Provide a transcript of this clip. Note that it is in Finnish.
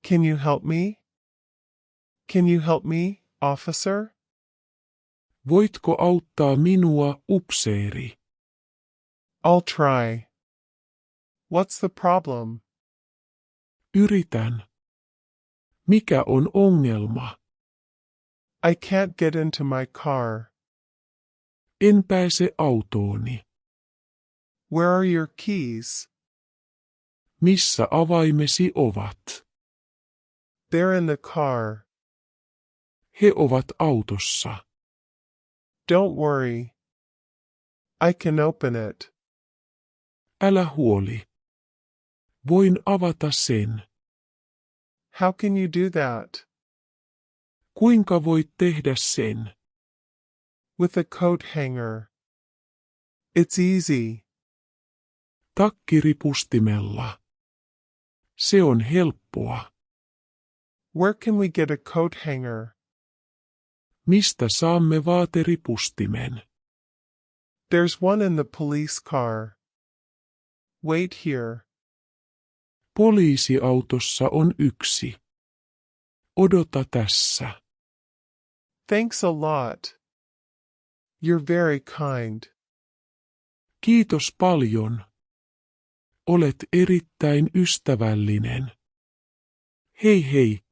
Can you help me? Can you help me, officer? Voitko auttaa minua, upseeri? I'll try. What's the problem? Yritän. Mikä on ongelma? I can't get into my car. En pääse autooni. Where are your keys? Missä avaimesi ovat? They're in the car. He ovat autossa. Don't worry. I can open it. Älä huoli. Voin avata sen. How can you do that? Kuinka voit tehdä sen? With a coat hanger. It's easy. Takkiripustimella. Se on helppoa. Where can we get a coat hanger? Mistä saamme vaateripustimen? There's one in the police car. Wait here. Poliisiautossa on yksi. Odota tässä. Thanks a lot. You're very kind. Kiitos paljon. Olet erittäin ystävällinen. Hei hei,